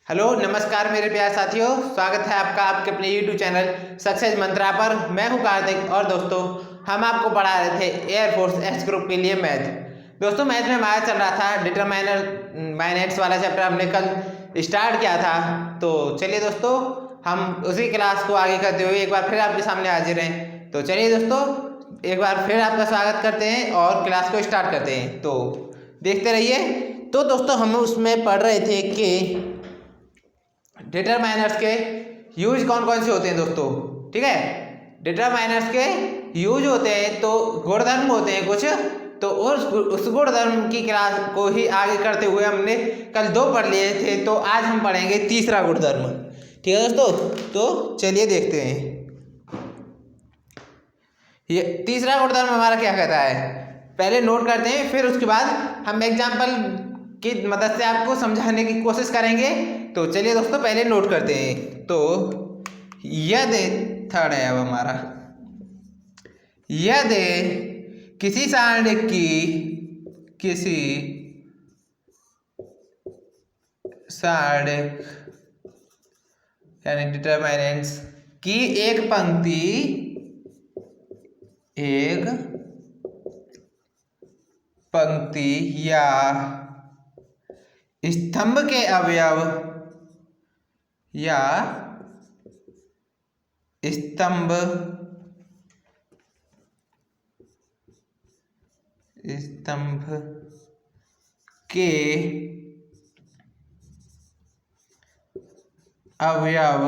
Hello नमस्कार मेरे प्यारे साथियों, स्वागत है आपका आपके अपने YouTube चैनल सक्सेस मंत्रा पर। मैं हूं कार्तिक और दोस्तों हम आपको पढ़ा रहे थे एयरफोर्स एस ग्रुप के लिए मैथ। दोस्तों मैथ में हमारा चल रहा था डिटरमाइनर माइनेट्स वाला चैप्टर, हमने कल स्टार्ट किया था। तो चलिए दोस्तों हम उसी क्लास को आगे करते हुए एक बार फिर आपके सामने हाजिर हैं। तो चलिए दोस्तों एक बार फिर आपका स्वागत करते हैं और क्लास को स्टार्ट करते हैं, तो देखते रहिए। तो दोस्तों हम उसमें पढ़ रहे थे कि डिटरमाइनर्स के यूज कौन कौन से होते हैं दोस्तों। ठीक है, डिटरमाइनर्स के यूज होते हैं तो गुणधर्म होते हैं कुछ, तो उस गुणधर्म की क्लास को ही आगे करते हुए हमने कल 2 पढ़ लिए थे, तो आज हम पढ़ेंगे तीसरा गुणधर्म। ठीक है दोस्तों, तो चलिए देखते हैं ये तीसरा गुणधर्म हमारा क्या कहता है। पहले नोट करते हैं, फिर उसके बाद हम एग्जाम्पल की मदद से आपको समझाने की कोशिश करेंगे। तो चलिए दोस्तों पहले नोट करते हैं। तो यदि थर्ड है अब हमारा, यदि किसी सारणिक यानी डिटरमिनेंट्स की एक पंक्ति या स्तंभ के अवयव स्तंभ के अवयव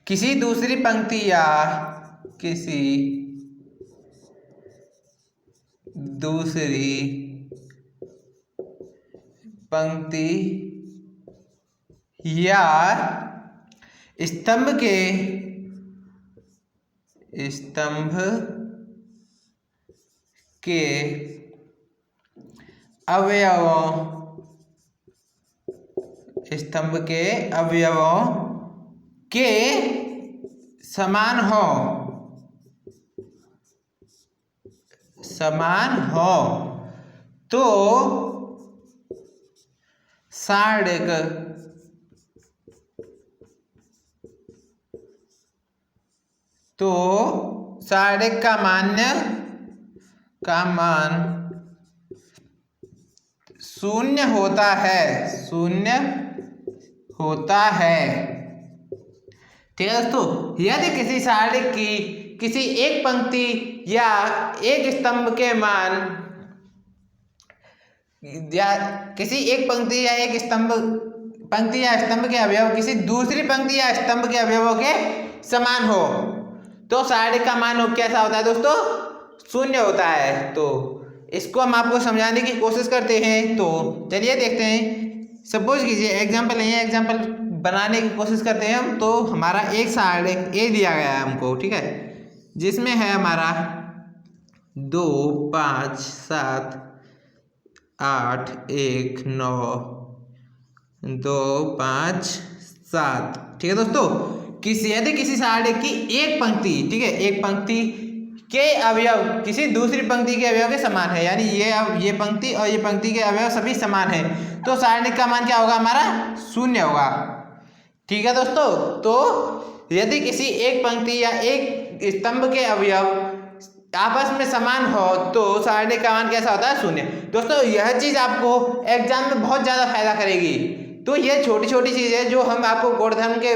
किसी दूसरी पंक्ति या किसी दूसरी पंक्ति या स्तंभ के अवयवों के समान हो तो सारणिक का मान शून्य होता है। ठीक है दोस्तों, यदि किसी सारणिक की किसी एक पंक्ति या एक स्तंभ के मान या किसी एक पंक्ति या एक स्तंभ के अवयव किसी दूसरी पंक्ति या स्तंभ के अवयवों के समान हो तो सारणिक का मान कैसा होता है दोस्तों, शून्य होता है। तो इसको हम आपको समझाने की कोशिश करते हैं। तो चलिए देखते हैं। सपोज कीजिए एग्जाम्पल बनाने की कोशिश करते हैं हम। तो हमारा एक सारणिक ए दिया गया है हमको, ठीक है, जिसमें है हमारा 2 5 7 8 1 9 2 5 7। ठीक है दोस्तों, यदि किसी सारणिक की एक पंक्ति, ठीक है, एक पंक्ति के अवयव किसी दूसरी पंक्ति के अवयव के समान है, यानी ये पंक्ति और ये पंक्ति के अवयव सभी समान है, तो सारणिक का मान क्या होगा, हमारा शून्य होगा। ठीक है दोस्तों, तो यदि किसी एक पंक्ति या एक स्तंभ के अवयव आपस में समान हो तो सारणिक का मान कैसा होता है, शून्य। दोस्तों यह चीज आपको एग्जाम में बहुत ज्यादा फायदा करेगी। तो ये छोटी छोटी चीजें जो हम आपको गुणधर्म के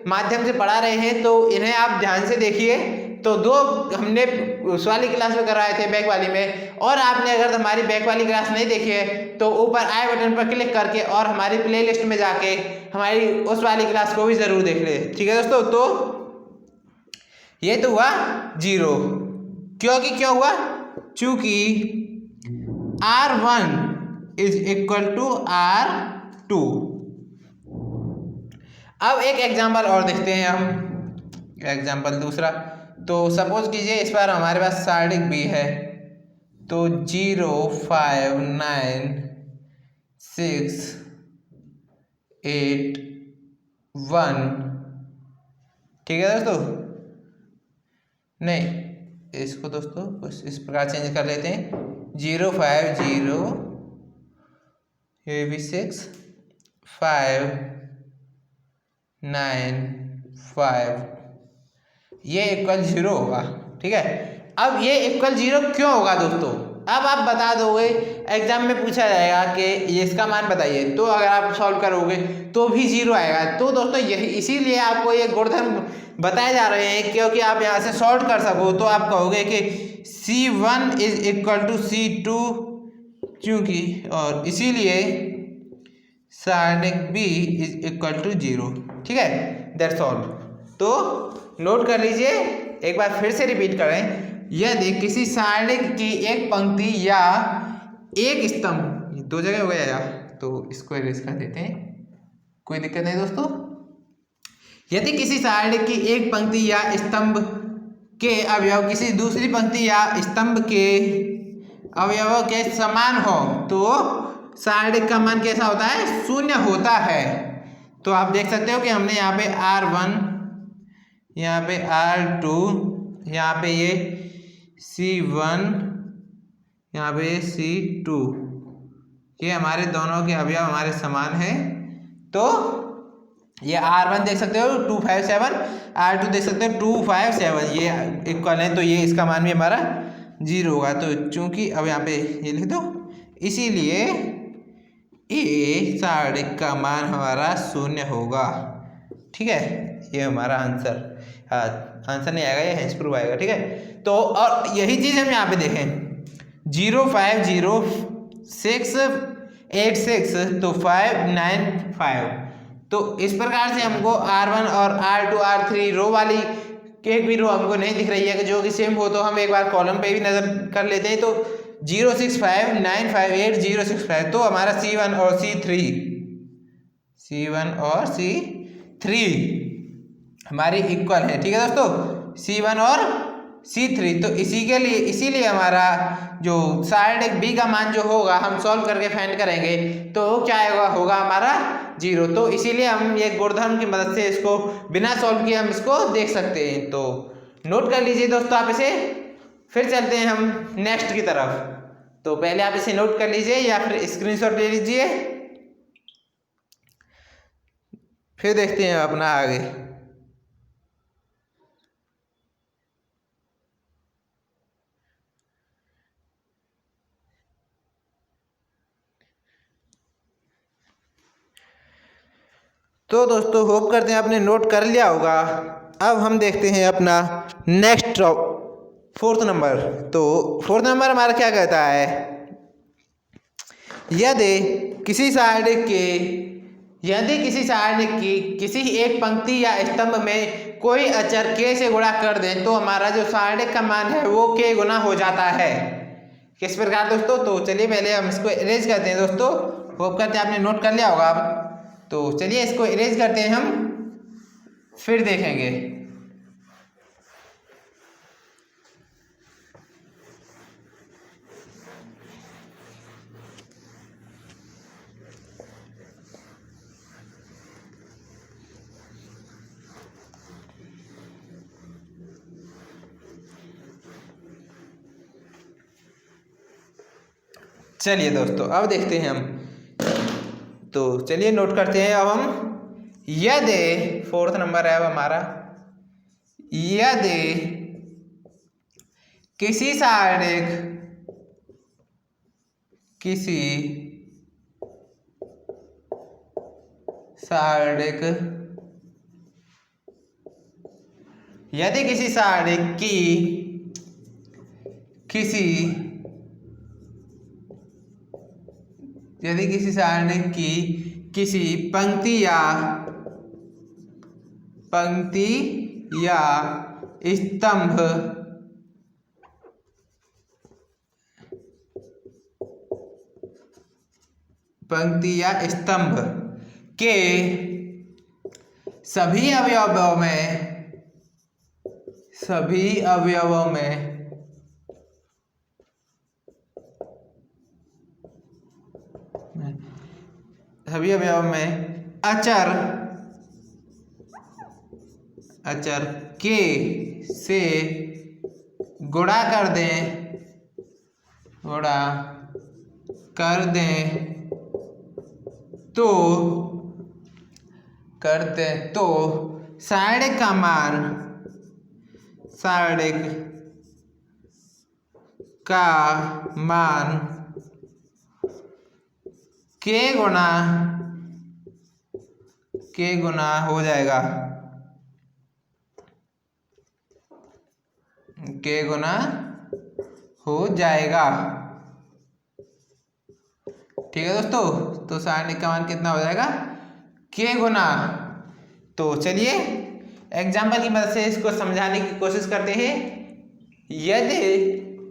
माध्यम से पढ़ा रहे हैं, तो इन्हें आप ध्यान से देखिए। तो 2 हमने उस वाली क्लास में करवाए थे, बैक वाली में, और आपने अगर हमारी बैक वाली क्लास नहीं देखी है तो ऊपर आई बटन पर क्लिक करके और हमारी प्लेलिस्ट में जाके हमारी उस वाली क्लास को भी जरूर देख ले। ठीक है दोस्तों, तो ये तो हुआ 0, क्यों हुआ, चूंकि R1 = R2। अब एक एग्जाम्पल और देखते हैं हम, एग्जाम्पल दूसरा। तो सपोज कीजिए इस बार हमारे पास सारणिक भी है, तो 0 5 9 6 8 1। ठीक है दोस्तों, नहीं इसको दोस्तों कुछ इस प्रकार चेंज कर लेते हैं, 0 5 0 ये भी 6 5 9 5 ये इक्वल 0 होगा। ठीक है, अब ये इक्वल 0 क्यों होगा दोस्तों? अब आप बता दोगे, एग्जाम में पूछा जाएगा कि ये इसका मान बताइए, तो अगर आप सॉल्व करोगे तो भी 0 आएगा। तो दोस्तों यही इसीलिए आपको ये गुणधर्म बताए जा रहे हैं, क्योंकि आप यहाँ से सॉल्व कर सको। तो आप कहोगे कि C1 is equal to C2 क्योंकि, और इसीलिए सारणिक B इज इक्वल टू 0। ठीक है, दैट्स ऑल। तो नोट कर लीजिए, एक बार फिर से रिपीट करें। यदि किसी सारणिक की एक पंक्ति या एक स्तंभ, दो जगह हो गया यार, तो इसको इरेज कर देते हैं, कोई दिक्कत नहीं दोस्तों। यदि किसी सारणिक की एक पंक्ति या स्तंभ के अवयव किसी दूसरी पंक्ति या स्तंभ के अवयवों के समान हो तो सारणिक का मान कैसा होता है? शून्य होता है। तो आप देख सकते हो कि हमने यहाँ पे R1, यहाँ पे R2, यहाँ पे ये C1, यहाँ पे C2, ये हमारे दोनों के अवयव हमारे समान हैं। तो ये R1 देख सकते हो 257, R2 देख सकते हो 257, ये इक्वल है, तो ये इसका मान भी हमारा 0 होगा। तो चूंकि अब यहाँ पे ये लिख दो, इसीलिए ये सारणिक का मान हमारा 0 होगा। ठीक है, ये हमारा आंसर, आंसर नहीं आएगा, ये हेंस प्रूफ आएगा। ठीक है, तो और यही चीज़ हम यहाँ पे देखें, 05068 तो 595। तो इस प्रकार से हमको R1 और R2 R3 रो वाली एक भी रो हमको नहीं दिख रही है कि जो कि सेम हो, तो हम एक बार कॉलम पे भी नज़र कर लेते हैं। तो 065958065, तो हमारा C1 और C3 हमारी इक्वल है। ठीक है दोस्तों, C1 और C3, तो इसीलिए हमारा जो सारणिक B का मान जो होगा हम सॉल्व करके फाइंड करेंगे, तो क्या होगा हमारा 0। तो इसीलिए हम ये गुणधर्म की मदद से इसको बिना सॉल्व किए हम इसको देख सकते हैं। तो नोट कर लीजिए दोस्तों आप इसे। फिर चलते हैं हम नेक्स्ट की तरफ। तो पहले आप इसे नोट कर लीजिए या फिर स्क्रीनशॉट ले लीजिए, फिर देखते हैं अपना आगे। तो दोस्तों होप करते हैं आपने नोट कर लिया होगा। अब हम देखते हैं अपना नेक्स्ट 4th नंबर। तो 4th नंबर हमारा क्या कहता है? यदि किसी सारणिक की किसी एक पंक्ति या स्तंभ में कोई अचर k से गुणा कर दें तो हमारा जो सारणिक का मान है वो k गुना हो जाता है। किस प्रकार दोस्तों? तो चलिए पहले हम इसको इरेज करते हैं दोस्तों। होप करते हैं आपने नोट कर लिया होगा। अब तो चलिए इसको इरेज करते हैं हम, फिर देखेंगे। चलिए दोस्तों अब देखते हैं हम। तो चलिए नोट करते हैं अब हम। यदि 4th नंबर है अब हमारा, यदि किसी सारणिक की किसी पंक्ति या स्तंभ के सभी अवयवों में अचर k से गुणा कर दें तो करते हैं तो सारणिक का मान, सारणिक का मान k गुना हो जाएगा, k गुना हो जाएगा। ठीक है दोस्तों, तो सारणिक का मान कितना हो जाएगा, k गुना। तो चलिए एग्जाम्पल की मदद से इसको समझाने की कोशिश करते हैं। यदि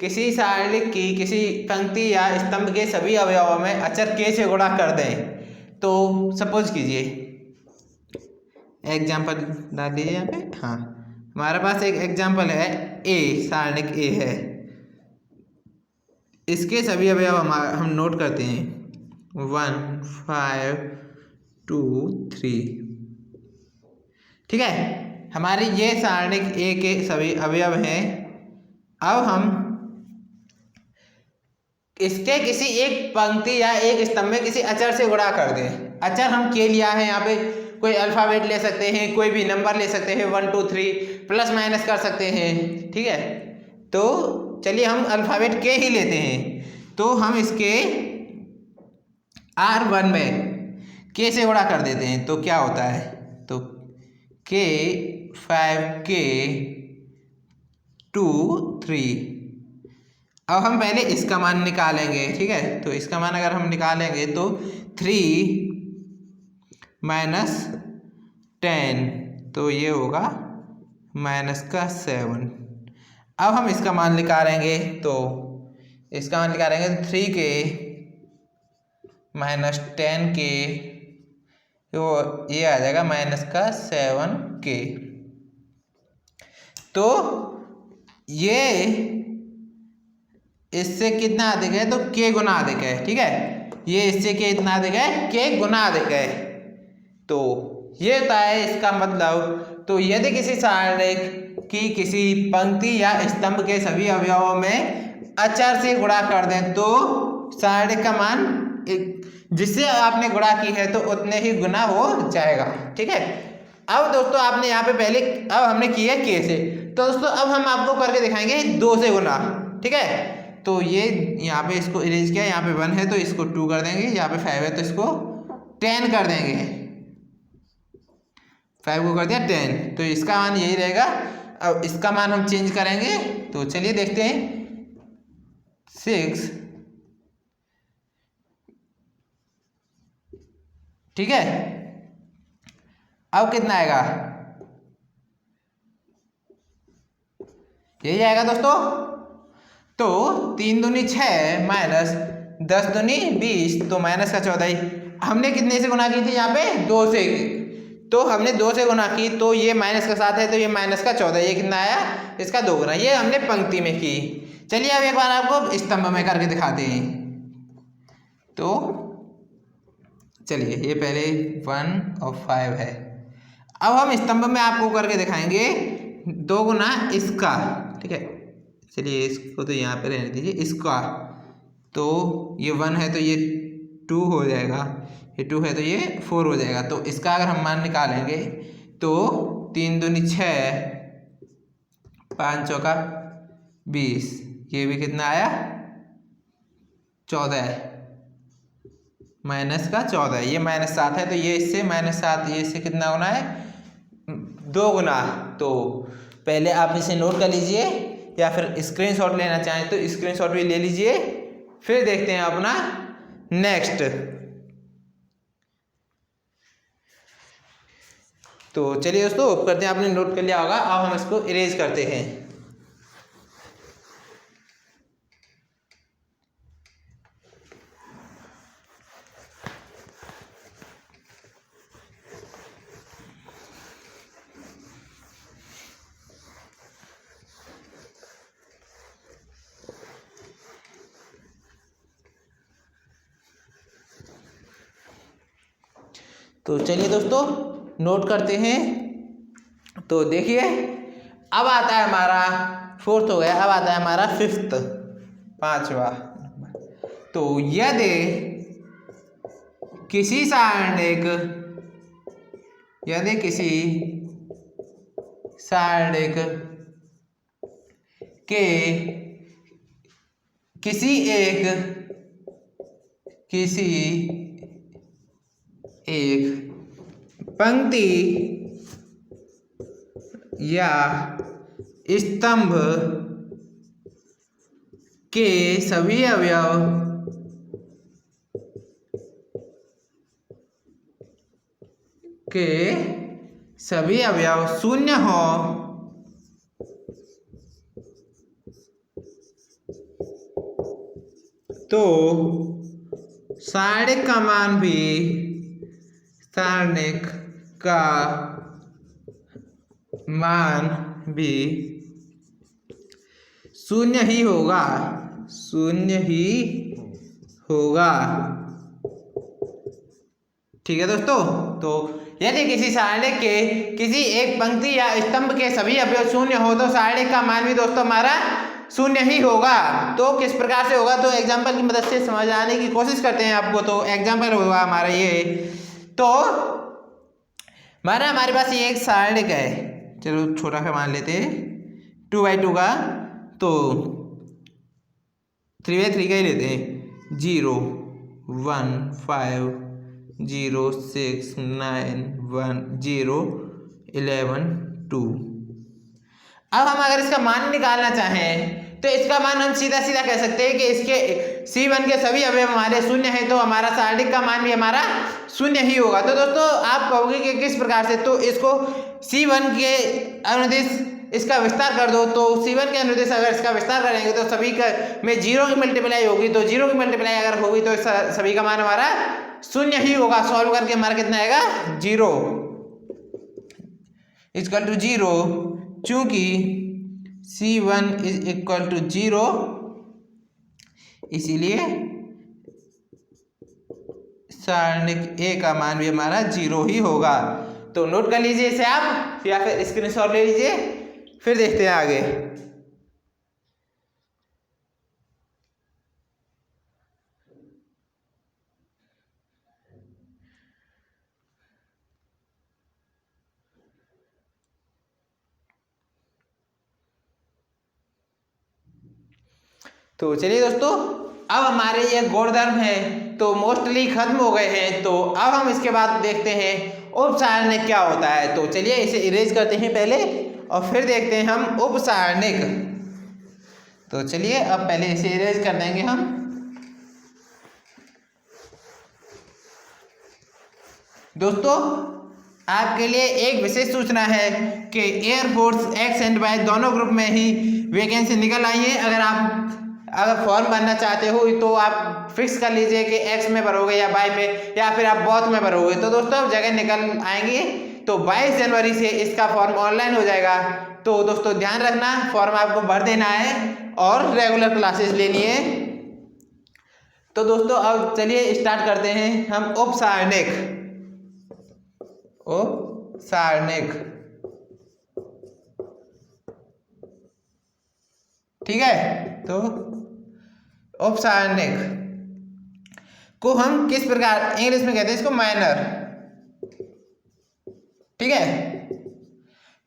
किसी सारणिक की किसी पंक्ति या स्तंभ के सभी अवयवों में अचर k से गुणा कर दें तो सपोज कीजिए, एग्जाम्पल डाल दीजिए यहाँ पे। हाँ, हमारे पास एक एग्जाम्पल है ए, सारणिक ए है, इसके सभी अवयव हम नोट करते हैं 1 5 2 3। ठीक है, हमारे ये सारणिक ए के सभी अवयव हैं। अब हम इसके किसी एक पंक्ति या एक स्तंभ में किसी अचर से गुणा कर दें। अचर हम के लिया है, यहाँ पे कोई अल्फाबेट ले सकते हैं, कोई भी नंबर ले सकते हैं, 1 2 3, प्लस माइनस कर सकते हैं। ठीक है, तो चलिए हम अल्फाबेट के ही लेते हैं। तो हम इसके R1 में के से गुणा कर देते हैं तो क्या होता है, तो k 5k 2 3। अब हम पहले इसका मान निकालेंगे। ठीक है, तो इसका मान अगर हम निकालेंगे तो 3 माइनस 10, तो ये होगा माइनस का 7। अब हम इसका मान निकालेंगे तो इसका मान निकालेंगे 3k माइनस 10k, तो ये आ जाएगा माइनस का 7k। तो ये इससे कितना अधिक है, तो k गुना अधिक है। ठीक है, ये इससे कितना अधिक है, k गुना अधिक है। तो ये होता है इसका मतलब। तो यदि किसी सारणिक की किसी पंक्ति या स्तंभ के सभी अवयवों में अचर से गुणा कर दें तो सारणिक का मान जिससे आपने गुणा की है तो उतने ही गुना हो जाएगा। ठीक है, अब दोस्तों आपने यहाँ पे पहले, अब हमने किया के से, तो दोस्तों अब हम आपको करके दिखाएंगे 2 से गुना। ठीक है, तो ये यहाँ पे इसको इरेज किया, यहाँ पे 1 है तो इसको 2 कर देंगे, यहाँ पे 5 है तो इसको 10 कर देंगे, 5 को कर दिया 10, तो इसका मान यही रहेगा। अब इसका मान हम चेंज करेंगे, तो चलिए देखते हैं 6। ठीक है, अब कितना आएगा, यही आएगा दोस्तों। तो 3 दूनी 6 माइनस 10 दूनी 20, तो माइनस का 14। हमने कितने से गुना की थी, यहाँ पे 2 से, तो हमने 2 से गुना की, तो ये माइनस का 7 है तो ये माइनस का 14, ये कितना आया, इसका 2 गुना। ये हमने पंक्ति में की। चलिए अब एक बार आपको स्तंभ में करके दिखाते हैं। तो चलिए ये पहले 1 और 5 है। अब हम स्तंभ में आपको करके दिखाएंगे 2 गुना इसका। ठीक है, चलिए इसको तो यहाँ पे रहने दीजिए, इसका तो ये 1 है तो ये 2 हो जाएगा, ये 2 है तो ये 4 हो जाएगा। तो इसका अगर हम मान निकालेंगे तो 3 दूनी 6, 5 चौका 20, ये भी कितना आया 14, माइनस का 14, ये माइनस 7 है तो ये इससे माइनस 7, ये इससे कितना गुना है 2 गुना। तो पहले आप इसे नोट कर लीजिए या फिर स्क्रीनशॉट लेना चाहें तो स्क्रीनशॉट भी ले लीजिए, फिर देखते हैं अपना नेक्स्ट। तो चलिए दोस्तों होप करते हैं आपने नोट कर लिया होगा। अब हम इसको इरेज करते हैं। तो चलिए दोस्तों नोट करते हैं। तो देखिए अब आता है हमारा 4th हो गया, अब आता है हमारा 5th, 5वां। तो यदि किसी सारणिक यदि किसी सारणिक के किसी एक पंक्ति या स्तंभ के सभी अवयव शून्य हो तो सारणिक का मान भी शून्य ही होगा। ठीक है दोस्तों, तो यदि किसी सारणिक के किसी एक पंक्ति या स्तंभ के सभी अवयव शून्य हो तो सारणिक का मान भी दोस्तों हमारा शून्य ही होगा। तो किस प्रकार से होगा, तो एग्जाम्पल की मदद से समझाने की कोशिश करते हैं आपको। तो एग्जाम्पल होगा हमारा ये, तो हमारे पास ये एक सारणिक है, चलो छोटा सा मान लेते हैं 2x2 का, तो 3x3 का ही लेते हैं, 0 1 5 0 6 9 1 0 11 2। अब हम अगर इसका मान निकालना चाहें तो इसका मान हम सीधा कह सकते हैं कि इसके C1 के सभी अवयव हमारे शून्य हैं, तो हमारा सारणिक का मान भी हमारा शून्य ही होगा। तो दोस्तों आप कहोगे कि किस प्रकार से, तो इसको C1 के अनुदिश इसका विस्तार कर दो, तो C1 के अनुदिश अगर इसका विस्तार करेंगे तो सभी का में 0 की मल्टीप्लाई होगी, तो 0 की मल्टीप्लाई अगर होगी तो सभी का मान हमारा शून्य ही होगा। सॉल्व करके हमारा कितना आएगा, 0 इक्वल टू 0, चूंकि C1 इज इक्वल टू 0, इसीलिए सारणिक A का मान भी हमारा 0 ही होगा। तो नोट कर लीजिए इसे आप, या फिर स्क्रीनशॉट ले लीजिए, फिर देखते हैं आगे। तो चलिए दोस्तों, अब हमारे ये गुणधर्म है तो मोस्टली खत्म हो गए हैं। तो अब हम इसके बाद देखते हैं उपसारणिक क्या होता है। तो चलिए इसे इरेज करते हैं पहले और फिर देखते हैं हम उपसारणिक। तो चलिए अब पहले इसे इरेज कर देंगे हम। दोस्तों आपके लिए एक विशेष सूचना है कि एयरफोर्स एक्स एंड वाई दोनों ग्रुप में ही वैकेंसी निकल आई है। अगर फॉर्म भरना चाहते हो तो आप फिक्स कर लीजिए कि एक्स में भरोगे या वाई में, या फिर आप बोथ में भरोगे। तो दोस्तों जगह निकल आएंगे, तो 22 जनवरी से इसका फॉर्म ऑनलाइन हो जाएगा। तो दोस्तों ध्यान रखना, फॉर्म आपको भर देना है और रेगुलर क्लासेस लेनी है। तो दोस्तों अब चलिए स्टार्ट करते हैं हम उपसारणिक। ठीक है, तो उपसारणिक को हम किस प्रकार इंग्लिश में कहते हैं, इसको माइनर। ठीक है,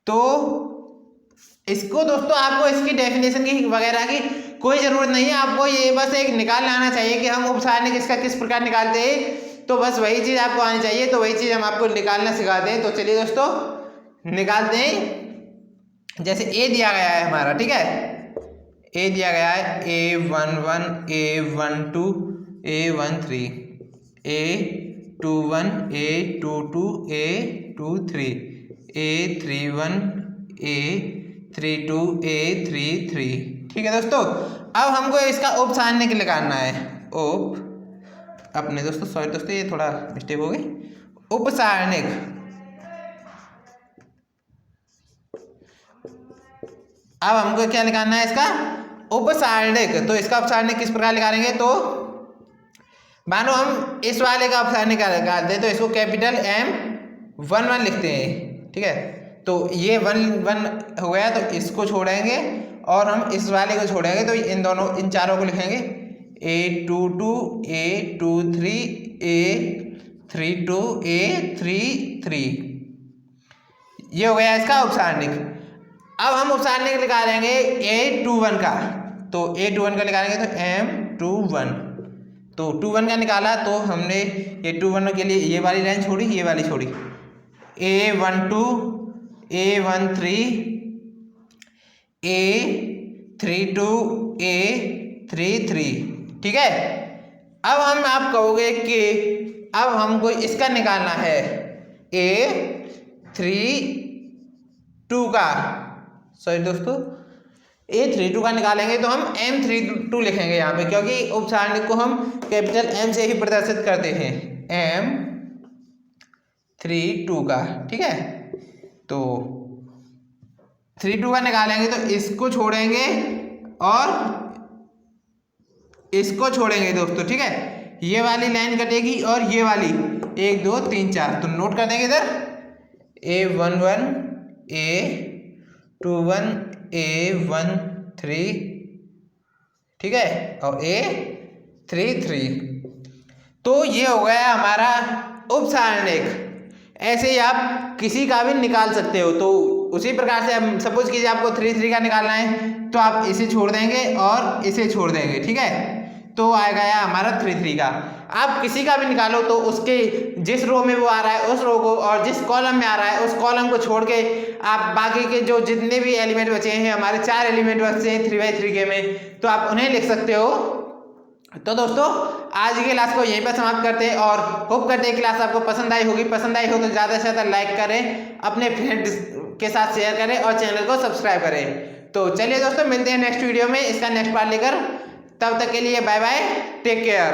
तो इसको दोस्तों आपको इसकी डेफिनेशन की वगैरह की कोई जरूरत नहीं है, आपको ये बस एक निकाल लाना चाहिए कि हम उपसारणिक इसका किस प्रकार निकालते हैं। तो बस वही चीज़ आपको आनी चाहिए, तो वही चीज़ हम आपको निकालना सिखाते हैं। तो चलिए दोस्तों निकालते हैं। जैसे ए दिया गया है हमारा, ठीक है, ए दिया गया है A11 A12 A13 A21 A22 A23 A31 A32 A33। ठीक है दोस्तों, अब हमको इसका उपसारणिक निकालना है। अपने दोस्तों सॉरी दोस्तों ये थोड़ा मिस्टेक हो गई। उपसारणिक, अब हमको क्या निकालना है इसका उपसारणिक। तो इसका उपसारणिक किस प्रकार निकालेंगे, तो मानो हम इस वाले का उपसारणिक निकालते हैं तो इसको कैपिटल M11 लिखते हैं। ठीक है, तो ये 1 हो गया, तो इसको छोड़ेंगे और हम इस वाले को छोड़ेंगे, तो इन चारों को लिखेंगे A22 A23 A32 A33। ये हो गया इसका उपसारणिक। अब हम उपसारणिक निकालेंगे A21 का, तो A21 का निकालेंगे तो M21, तो 21 का निकाला तो हमने A21 के लिए ये वाली लाइन छोड़ी, ये वाली छोड़ी, A12 A13 A32 A33, ठीक है। अब आप कहोगे कि अब हमको इसका निकालना है A32 का, सॉरी दोस्तों A32 का निकालेंगे तो हम M32 लिखेंगे यहाँ पे, क्योंकि उपसारणिक को हम कैपिटल M से ही प्रदर्शित करते हैं, M32 का, ठीक है। तो 32 का निकालेंगे तो इसको छोड़ेंगे और इसको छोड़ेंगे दोस्तों, ठीक है। ये वाली लाइन कटेगी और ये वाली 1 2 3 4, तो नोट कर देंगे इधर A11 A21 A13, ठीक है, और A33। तो ये हो गया हमारा उपसारणिक। ऐसे ही आप किसी का भी निकाल सकते हो। तो उसी प्रकार से अब सपोज कीजिए आपको 33 का निकालना है तो आप इसे छोड़ देंगे और इसे छोड़ देंगे, ठीक है, तो आ गया हमारा 33 का। आप किसी का भी निकालो तो उसके जिस रो में वो आ रहा है उस रो को, और जिस कॉलम में आ रहा है उस कॉलम को छोड़ के आप बाकी के जो जितने भी एलिमेंट बचे हैं, हमारे 4 एलिमेंट बचे हैं 3x3 के में, तो आप उन्हें लिख सकते हो। तो दोस्तों आज की क्लास को यहीं पर समाप्त करते हैं और होप करते हैं क्लास आपको पसंद आई होगी। पसंद आई हो तो ज़्यादा से ज़्यादा लाइक करें, अपने फ्रेंड्स के साथ शेयर करें और चैनल को सब्सक्राइब करें। तो चलिए दोस्तों मिलते हैं नेक्स्ट वीडियो में इसका नेक्स्ट पार्ट लेकर, तब तक के लिए बाय बाय, टेक केयर।